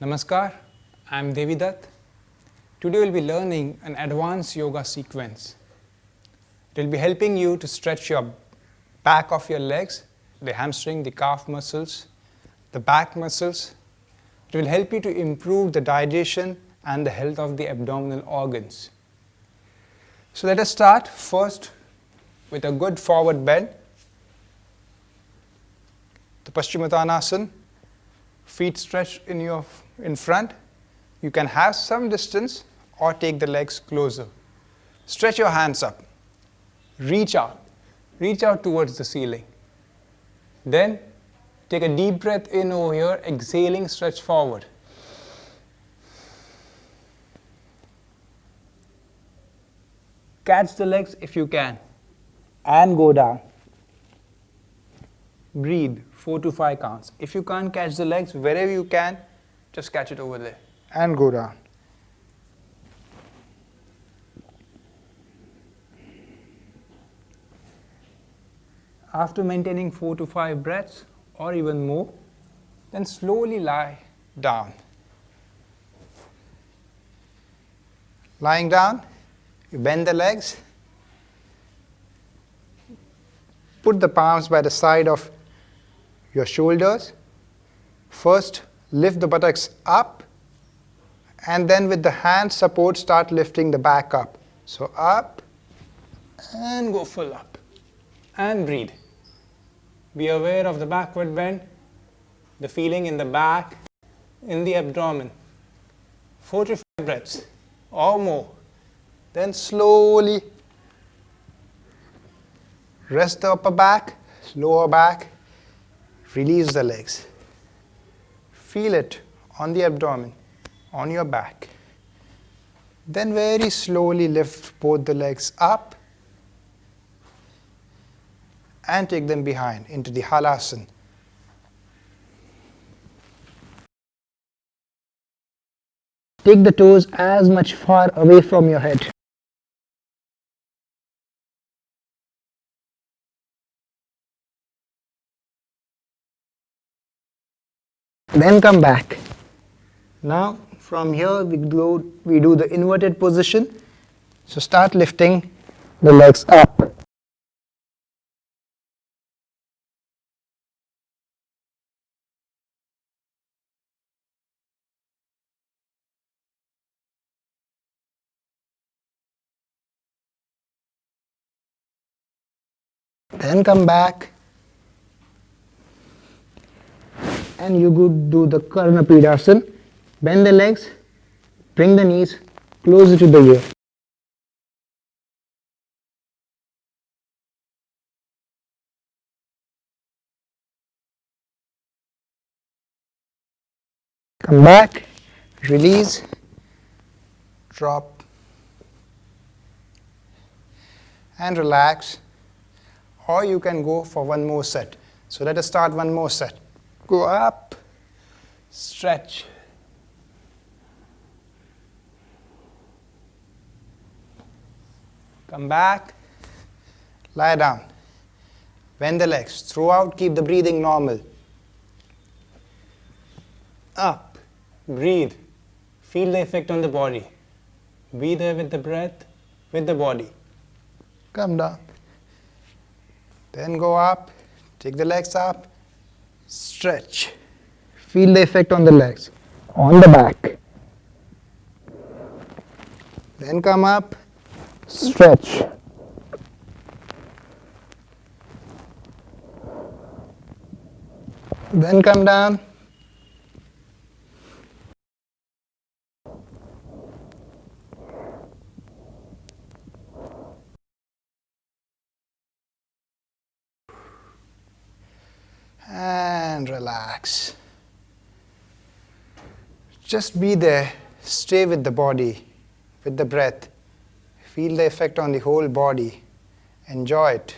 Namaskar, I am Devidatta. Today we will be learning an advanced yoga sequence. It will be helping you to stretch your back of your legs, the hamstring, the calf muscles, the back muscles. It will help you to improve the digestion and the health of the abdominal organs. So let us start first with a good forward bend. The Paschimottanasana, feet stretched in front. You can have some distance or take the legs closer. Stretch your hands up. Reach out towards the ceiling. Then take a deep breath in over here, exhaling, stretch forward. Catch the legs if you can and go down. Breathe 4 to 5 counts. If you can't catch the legs, wherever you can, just catch it over there and go down. After maintaining 4 to 5 breaths or even more, then slowly lie down. Lying down, you bend the legs, put the palms by the side of your shoulders. First, lift the buttocks up, and then with the hand support, start lifting the back up. So up, and go full up, and breathe. Be aware of the backward bend, the feeling in the back, in the abdomen. 4 to 5 breaths or more. Then slowly rest the upper back, lower back, release the legs. Feel it on the abdomen, on your back. Then very slowly lift both the legs up and take them behind into the halasana. Take the toes as much far away from your head. Then come back. Now from here we do the inverted position. So start lifting the legs up. Then come back. And you do the Karnapidasana. Bend the legs, bring the knees closer to the ear. Come back, release, drop, and relax. Or you can go for one more set. So let us start one more set. Go up, stretch. Come back, lie down. Bend the legs. Throughout, keep the breathing normal. Up, breathe. Feel the effect on the body. Be there with the breath, with the body. Come down. Then go up, take the legs up, stretch. Feel the effect on the legs, on the back. Then come up, stretch. Then come down. And relax. Just be there, stay with the body, with the breath. Feel the effect on the whole body. Enjoy it.